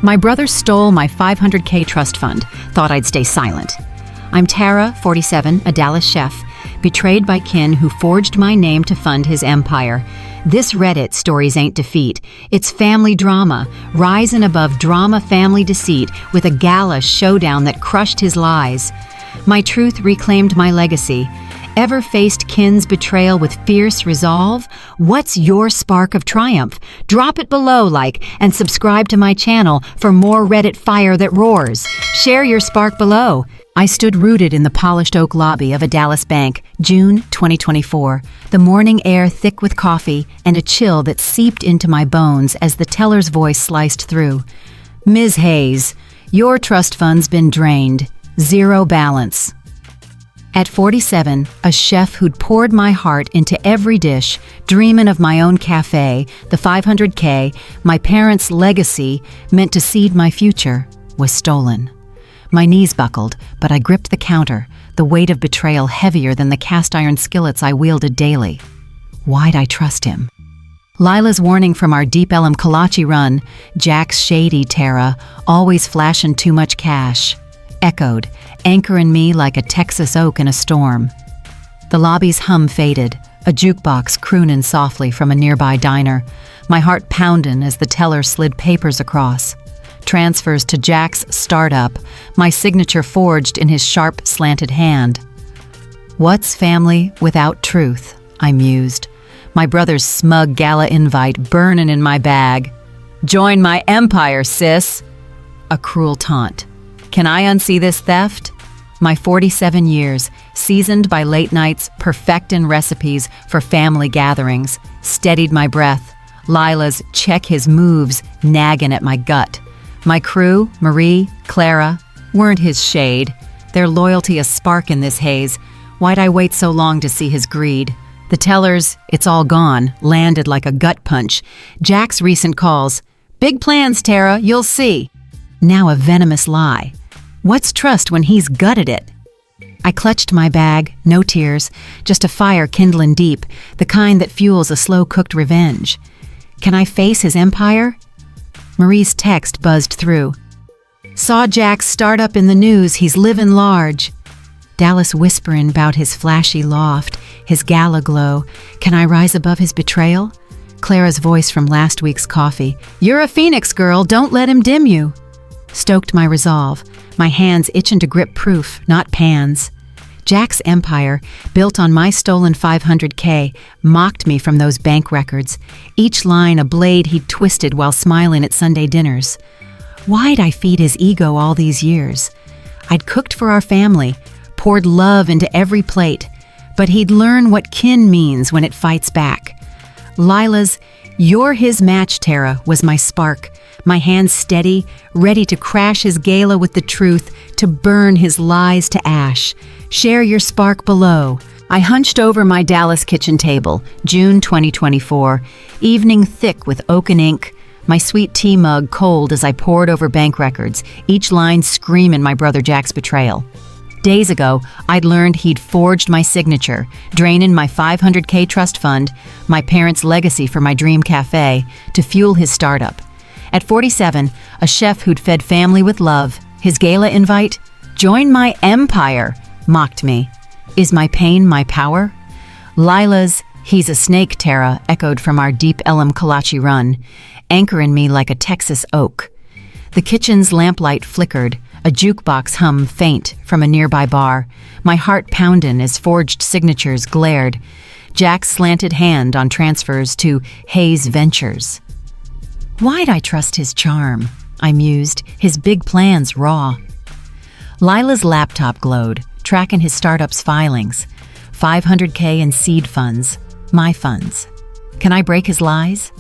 My brother stole my 500K trust fund, thought I'd stay silent. I'm Tara, 47, a Dallas chef, betrayed by kin who forged my name to fund his empire. This Reddit stories ain't defeat. It's family drama, rising above drama family deceit with a Gala showdown that crushed his lies. My truth reclaimed my legacy. Ever faced kin's betrayal with fierce resolve? What's your spark of triumph? Drop it below, and subscribe to my channel for more Reddit fire that roars. Share your spark below. I stood rooted in the polished oak lobby of a Dallas bank, June 2024, the morning air thick with coffee and a chill that seeped into my bones as the teller's voice sliced through. Ms. Hayes, your trust fund's been drained. Zero balance. At 47, a chef who'd poured my heart into every dish, dreaming of my own cafe, the 500K, my parents' legacy, meant to seed my future, was stolen. My knees buckled, but I gripped the counter, the weight of betrayal heavier than the cast-iron skillets I wielded daily. Why'd I trust him? Lila's warning from our Deep Ellum kolache run, Jack's shady Tara, always flashing too much cash, echoed, anchoring me like a Texas oak in a storm. The lobby's hum faded, a jukebox crooning softly from a nearby diner, my heart pounding as the teller slid papers across. Transfers to Jack's startup, my signature forged in his sharp, slanted hand. What's family without truth? I mused, my brother's smug gala invite burning in my bag. Join my empire, sis! A cruel taunt. Can I unsee this theft? My 47 years, seasoned by late nights, perfecting recipes for family gatherings, steadied my breath. Lila's check his moves, nagging at my gut. My crew, Marie, Clara, weren't his shade. Their loyalty a spark in this haze. Why'd I wait so long to see his greed? The teller's, it's all gone, landed like a gut punch. Jack's recent calls. Big plans, Tara, you'll see. Now a venomous lie. What's trust when he's gutted it? I clutched my bag, no tears, just a fire kindling deep, the kind that fuels a slow-cooked revenge. Can I face his empire? Marie's text buzzed through. Saw Jack's startup in the news, he's living large. Dallas whispering about his flashy loft, his gala glow. Can I rise above his betrayal? Clara's voice from last week's coffee. You're a phoenix, girl, don't let him dim you. Stoked my resolve, my hands itching to grip proof, not pans. Jack's empire, built on my stolen 500K, mocked me from those bank records, each line a blade he'd twisted while smiling at Sunday dinners. Why'd I feed his ego all these years? I'd cooked for our family, poured love into every plate, but he'd learn what kin means when it fights back. Lila's, "You're his match, Tara," was my spark, my hands steady, ready to crash his gala with the truth, to burn his lies to ash. Share your spark below. I hunched over my Dallas kitchen table, June 2024, evening thick with oaken ink, my sweet tea mug cold as I pored over bank records, each line screaming my brother Jack's betrayal. Days ago, I'd learned he'd forged my signature, draining my 500K trust fund, my parents' legacy for my dream cafe, to fuel his startup. At 47, a chef who'd fed family with love, his gala invite, "Join my empire," mocked me. Is my pain my power? Lila's, "He's a snake, Tara," echoed from our Deep Ellum kolache run, anchoring me like a Texas oak. The kitchen's lamplight flickered, a jukebox hum faint from a nearby bar, my heart pounding as forged signatures glared. Jack's slanted hand on transfers to Hayes Ventures. Why'd I trust his charm? I mused, his big plans raw. Lila's laptop glowed, tracking his startup's filings. 500K in seed funds, my funds. Can I break his lies?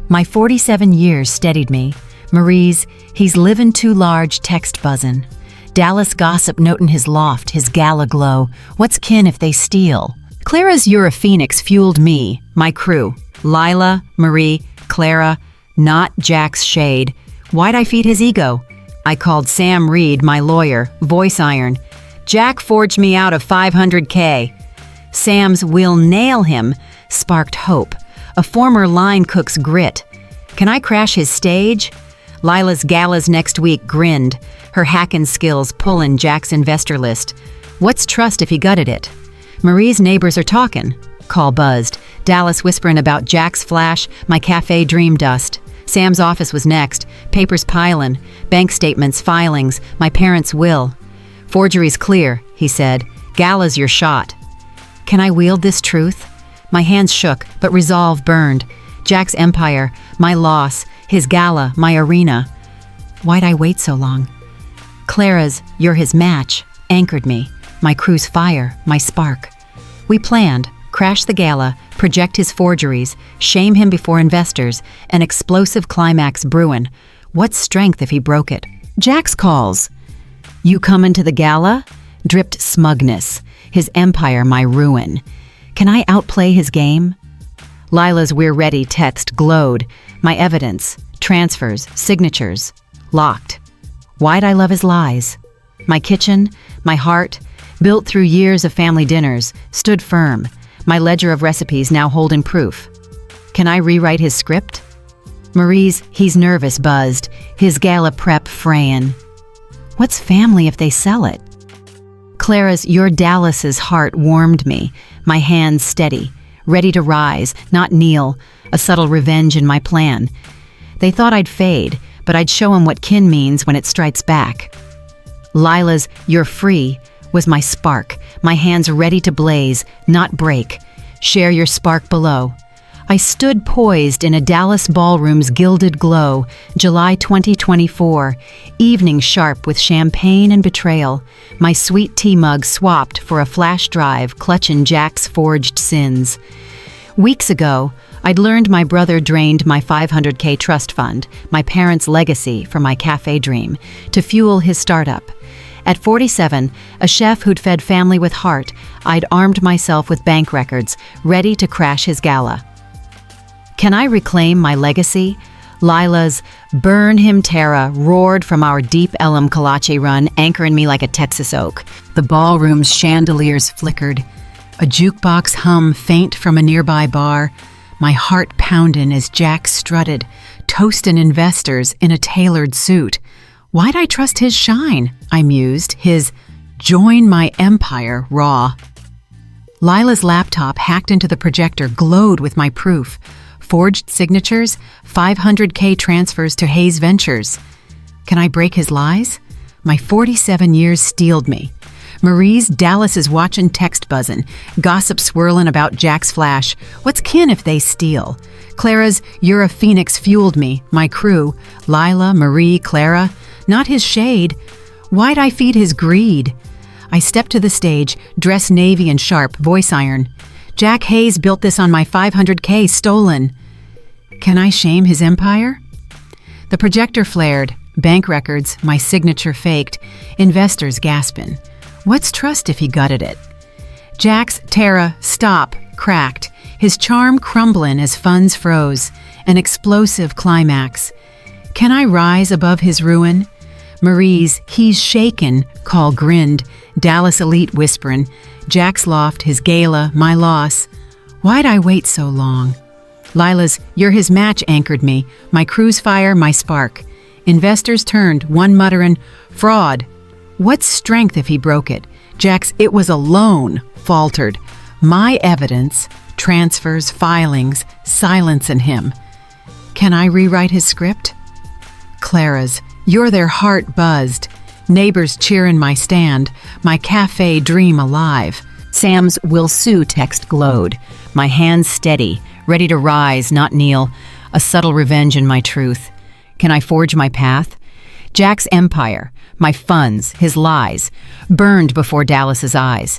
My 47 years steadied me. Marie's, "He's livin' too large," text buzzin'. Dallas gossip notin' his loft, his gala glow. What's kin if they steal? Clara's "You're a phoenix" fueled me, my crew. Lila, Marie, Clara, not Jack's shade. Why'd I feed his ego? I called Sam Reed, my lawyer, voice iron. Jack forged me out of 500K. Sam's "We'll nail him" sparked hope, a former line cook's grit. Can I crash his stage? Lila's Gala's next week grinned, her hackin' skills pullin' Jack's investor list. What's trust if he gutted it? Marie's neighbors are talkin'. Call buzzed. Dallas whisperin' about Jack's flash, my cafe dream dust. Sam's office was next, papers pilin', bank statements, filings, my parents' will. Forgery's clear, he said. Gala's your shot. Can I wield this truth? My hands shook, but resolve burned. Jack's empire, my loss, his Gala, my arena. Why'd I wait so long? Clara's "you're his match" anchored me, my crew's fire, my spark. We planned, crash the Gala, project his forgeries, shame him before investors, an explosive climax brewin'. What strength if he broke it? Jack's calls. You comin' to the Gala? Dripped smugness, his empire my ruin. Can I outplay his game? Lila's "we're ready" text glowed, my evidence, transfers, signatures, locked. Why'd I love his lies? My kitchen, my heart, built through years of family dinners, stood firm, my ledger of recipes now holding proof. Can I rewrite his script? Marie's "he's nervous" buzzed, his Gala prep frayin'. What's family if they sell it? Clara's "your Dallas's" heart warmed me, my hands steady, ready to rise, not kneel, a subtle revenge in my plan. They thought I'd fade, but I'd show 'em what kin means when it strikes back. Lila's "you're free" was my spark, my hands ready to blaze, not break. Share your spark below. I stood poised in a Dallas ballroom's gilded glow, July 2024, evening sharp with champagne and betrayal, my sweet tea mug swapped for a flash drive clutching Jack's forged sins. Weeks ago, I'd learned my brother drained my $500K trust fund, my parents' legacy for my cafe dream, to fuel his startup. At 47, a chef who'd fed family with heart, I'd armed myself with bank records, ready to crash his Gala. Can I reclaim my legacy? Lila's "burn him Tara" roared from our deep Elam Kolache run, anchoring me like a Texas oak. The ballroom's chandeliers flickered. A jukebox hum faint from a nearby bar. My heart poundin' as Jack strutted, toastin' investors in a tailored suit. Why'd I trust his shine? I mused, his "join my empire" raw. Lila's laptop hacked into the projector glowed with my proof. Forged signatures, $500K transfers to Hayes Ventures. Can I break his lies? My 47 years steeled me. Marie's "Dallas is watchin' text buzzin', gossip swirlin' about Jack's flash. What's kin if they steal? Clara's "you're a phoenix" fueled me, my crew, Lila, Marie, Clara. Not his shade. Why'd I feed his greed? I stepped to the stage, dressed navy and sharp, voice iron. Jack Hayes built this on my $500K stolen. Can I shame his empire? The projector flared, bank records, my signature faked, investors gaspin'. What's trust if he gutted it? Jack's "Tara, stop" cracked, his charm crumbling as funds froze, an explosive climax. Can I rise above his ruin? Marie's "he's shaken" call grinned, Dallas elite whisperin', Jack's loft, his Gala, my loss. Why'd I wait so long? Lila's "you're his match" anchored me, my crew's fire, my spark. Investors turned, one mutterin', fraud. What strength if he broke it? Jack's "it was a loan" faltered. My evidence, transfers, filings, silence in him. Can I rewrite his script? Clara's "you're their heart" buzzed. Neighbors cheerin' my stand, my cafe dream alive. Sam's "will sue" text glowed, my hands steady, ready to rise, not kneel, a subtle revenge in my truth. Can I forge my path? Jack's empire, my funds, his lies, burned before Dallas's eyes.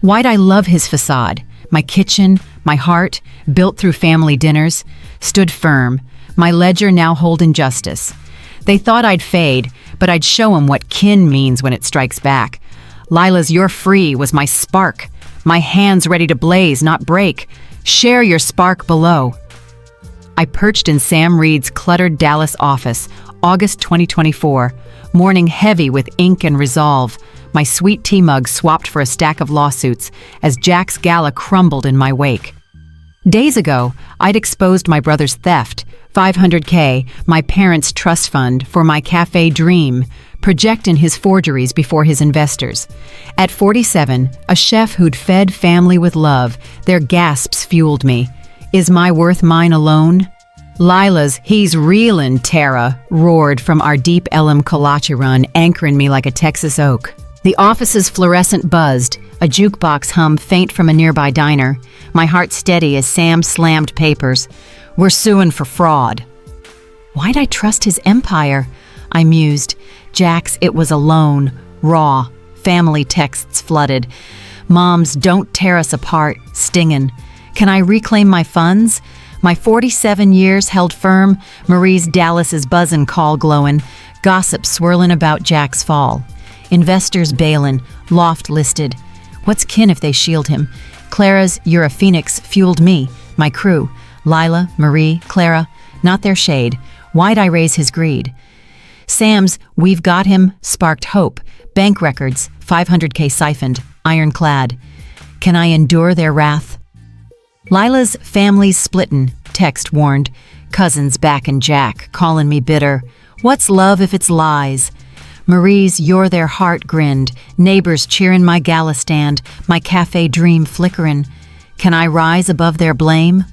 Why'd I love his facade? My kitchen, my heart, built through family dinners, stood firm, my ledger now holding justice. They thought I'd fade, but I'd show 'em what kin means when it strikes back. Lila's "you're free" was my spark, my hands ready to blaze, not break. Share your spark below. I perched in Sam Reed's cluttered Dallas office, August 2024, morning heavy with ink and resolve, my sweet tea mug swapped for a stack of lawsuits as Jack's Gala crumbled in my wake. Days ago, I'd exposed my brother's theft, 500K, my parents' trust fund for my cafe dream, projecting his forgeries before his investors. At 47, a chef who'd fed family with love, their gasps fueled me. Is my worth mine alone? Lila's "He's reelin', Tara" roared from our deep Elam Kolache run, anchoring me like a Texas oak. The office's fluorescent buzzed, a jukebox hummed faint from a nearby diner, my heart steady as Sam slammed papers. We're suing for fraud. Why'd I trust his empire? I mused. Jack's it was alone, raw, family texts flooded. Mom's "don't tear us apart" stingin'. Can I reclaim my funds? My 47 years held firm, Marie's Dallas's buzzin' call glowin', gossip swirlin' about Jack's fall. Investors bailin', loft listed. What's kin if they shield him? Clara's "You're a Phoenix" fueled me, my crew. Lila, Marie, Clara, not their shade. Why'd I raise his greed? Sam's "We've got him" sparked hope. Bank records, 500K siphoned, ironclad. Can I endure their wrath? Lila's "Family's splittin'" text warned. Cousins backin' Jack, callin' me bitter. What's love if it's lies? Marie's "You're their heart" grinned. Neighbors cheerin' my gala stand, my cafe dream flickerin'. Can I rise above their blame?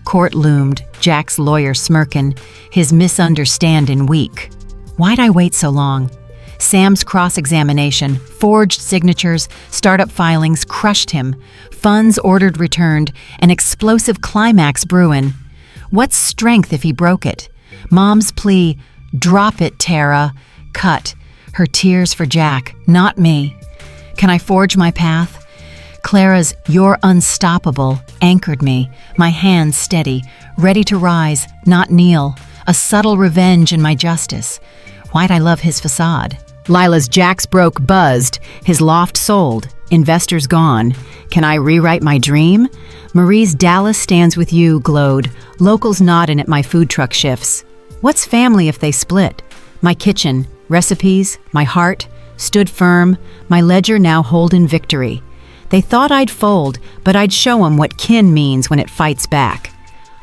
Court loomed, Jack's lawyer smirkin', his misunderstandin' weak. Why'd I wait so long? Sam's cross-examination, forged signatures, startup filings crushed him. Funds ordered returned, an explosive climax brewin'. What's strength if he broke it? Mom's plea, "Drop it, Tara," cut. Her tears for Jack, not me. Can I forge my path? Clara's "You're unstoppable" anchored me, my hands steady, ready to rise, not kneel. A subtle revenge in my justice. Why'd I love his facade? Lila's "Jack's broke" buzzed, his loft sold, investors gone. Can I rewrite my dream? Marie's "Dallas stands with you" glowed, locals nodding at my food truck shifts. What's family if they split? My kitchen, recipes, my heart, stood firm, my ledger now holding victory. They thought I'd fold, but I'd show 'em what kin means when it fights back.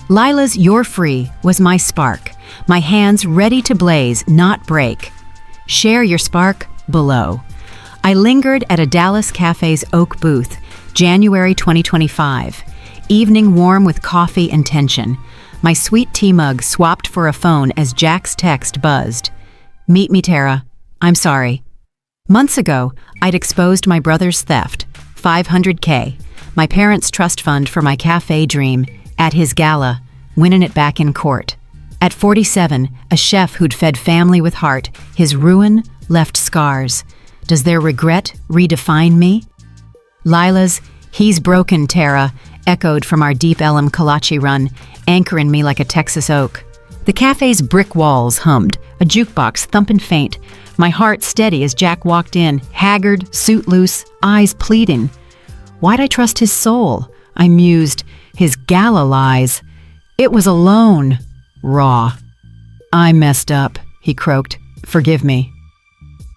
Lila's "You're free" was my spark, my hands ready to blaze, not break. Share your spark below. I lingered at a Dallas cafe's oak booth, January 2025. Evening warm with coffee and tension. My sweet tea mug swapped for a phone as Jack's text buzzed. Meet me, Tara. I'm sorry. Months ago, I'd exposed my brother's theft, 500K, my parents' trust fund for my cafe dream, at his gala, winning it back in court. At 47, a chef who'd fed family with heart, his ruin left scars. Does their regret redefine me? Lila's "He's broken, Tara" echoed from our deep Elam Kolache run, anchoring me like a Texas oak. The cafe's brick walls hummed, a jukebox thumping faint, my heart steady as Jack walked in, haggard, suit loose, eyes pleading. Why'd I trust his soul? I mused, his gala lies. It was alone, raw. I messed up, he croaked. Forgive me.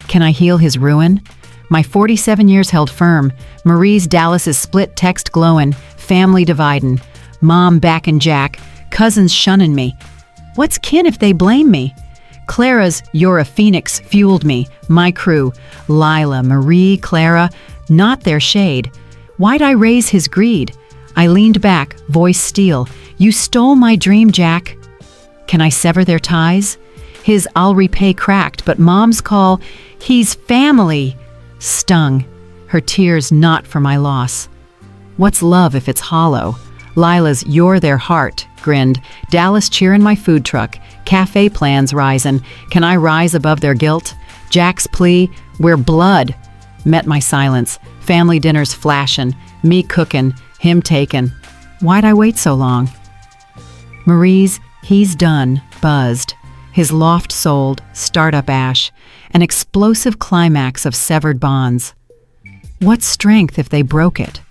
Can I heal his ruin? My 47 years held firm, Marie's Dallas's split text glowin', family dividin', mom backin' Jack, cousins shunnin' me. What's kin if they blame me? Clara's "You're a Phoenix" fueled me, my crew, Lila, Marie, Clara, not their shade. Why'd I raise his greed? I leaned back, voice steel. You stole my dream, Jack. Can I sever their ties? His "I'll repay" cracked, but mom's call, "He's family," stung. Her tears not for my loss. What's love if it's hollow? Lila's "You're their heart" grinned, Dallas cheerin' my food truck, cafe plans risin'. Can I rise above their guilt? Jack's plea, "We're blood," met my silence. Family dinners flashin', me cookin', him taken. Why'd I wait so long? Marie's "He's done" buzzed, his loft sold, startup ash, an explosive climax of severed bonds. What strength if they broke it?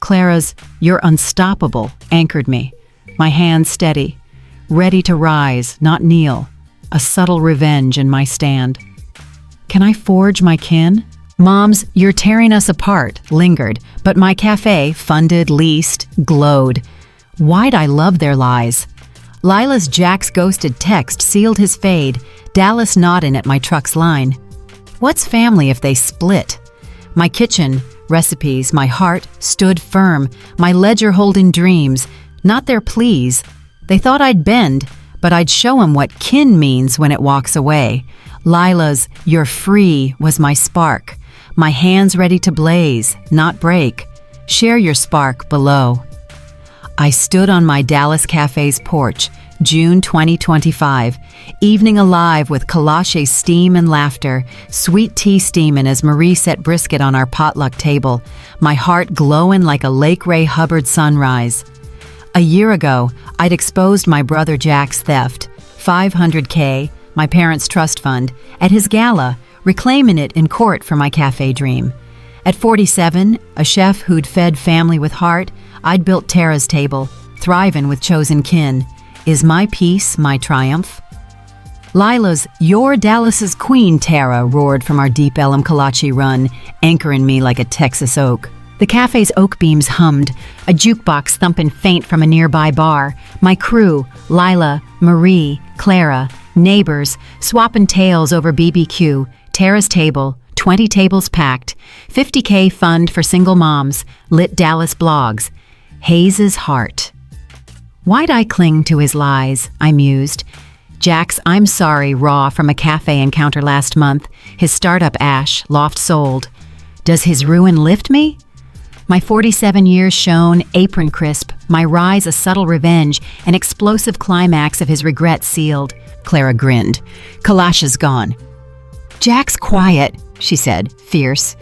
Clara's "You're unstoppable" anchored me, my hands steady, ready to rise, not kneel, a subtle revenge in my stand. Can I forge my kin? Mom's "You're tearing us apart" lingered, but my cafe, funded, leased, glowed. Why'd I love their lies? Lila's Jack's ghosted text sealed his fade, Dallas nodding at my truck's line. What's family if they split? My kitchen, recipes, my heart stood firm, my ledger holding dreams, not their pleas. They thought I'd bend, but I'd show 'em what kin means when it walks away. Lila's "You're free" was my spark, my hands ready to blaze, not break. Share your spark below. I stood on my Dallas cafe's porch, June 2025, evening alive with kolache steam and laughter, sweet tea steamin' as Marie set brisket on our potluck table, my heart glowing like a Lake Ray Hubbard sunrise. A year ago, I'd exposed my brother Jack's theft, $500K, my parents' trust fund, at his gala, reclaiming it in court for my cafe dream. At 47, a chef who'd fed family with heart, I'd built Tara's table, thriving with chosen kin. Is my peace my triumph? Lila's "You're Dallas's queen, Tara" roared from our deep Elm Kolache run, anchoring me like a Texas oak. The cafe's oak beams hummed, a jukebox thumping faint from a nearby bar. My crew, Lila, Marie, Clara, neighbors, swapping tales over BBQ, Tara's table, 20 tables packed, $50K fund for single moms, lit Dallas blogs. Hayes's heart. Why'd I cling to his lies? I mused. Jack's "I'm sorry" raw from a cafe encounter last month, his startup ash, loft sold. Does his ruin lift me? My 47 years shone, apron crisp, my rise a subtle revenge, an explosive climax of his regret sealed. Clara grinned. Kalasha's gone. Jack's quiet, she said, fierce.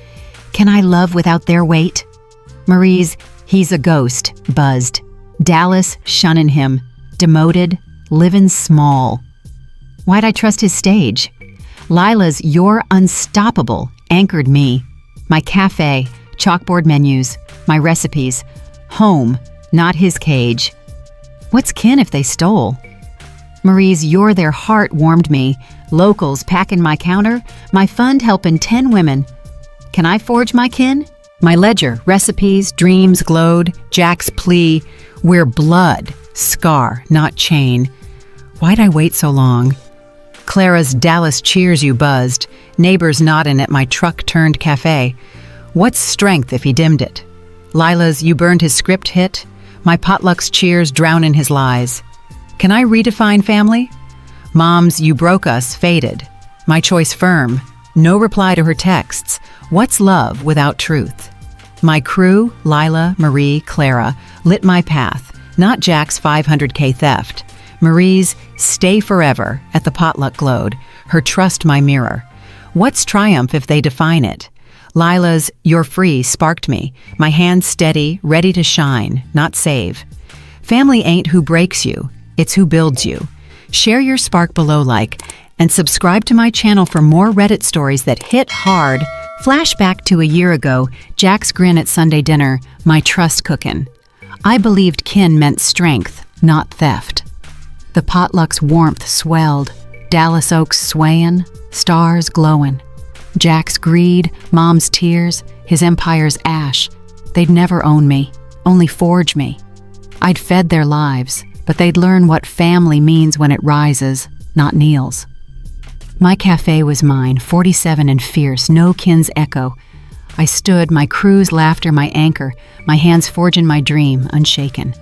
Can I love without their weight? Marie's "He's a ghost" buzzed. Dallas shunning him, demoted, living small. Why'd I trust his stage? Lila's "You're unstoppable" anchored me. My cafe, chalkboard menus, my recipes, home, not his cage. What's kin if they stole? Marie's "You're their heart" warmed me. Locals packing my counter, my fund helping 10 women. Can I forge my kin? My ledger, recipes, dreams glowed. Jack's plea, "We're blood, scar, not chain." Why'd I wait so long? Clara's "Dallas cheers you" buzzed, neighbors nodding at my truck-turned cafe. What's strength if he dimmed it? Lila's "You burned his script" hit, my potluck's cheers drowning his lies. Can I redefine family? Mom's "You broke us" faded, my choice firm, no reply to her texts. What's love without truth? My crew, Lila, Marie, Clara, lit my path, not Jack's $500K theft. Marie's "Stay forever" at the potluck glowed, her trust my mirror. What's triumph if they define it? Lila's "You're free" sparked me, my hands steady, ready to shine, not save. Family ain't who breaks you, it's who builds you. Share your spark below and subscribe to my channel for more Reddit stories that hit hard. Flashback to a year ago, Jack's grin at Sunday dinner, my trust cookin'. I believed kin meant strength, not theft. The potluck's warmth swelled, Dallas oaks swaying, stars glowing. Jack's greed, Mom's tears, his empire's ash. They'd never own me, only forge me. I'd fed their lives, but they'd learn what family means when it rises, not kneels. My cafe was mine, 47 and fierce, no kin's echo. I stood, my crew's laughter my anchor, my hands forging my dream, unshaken.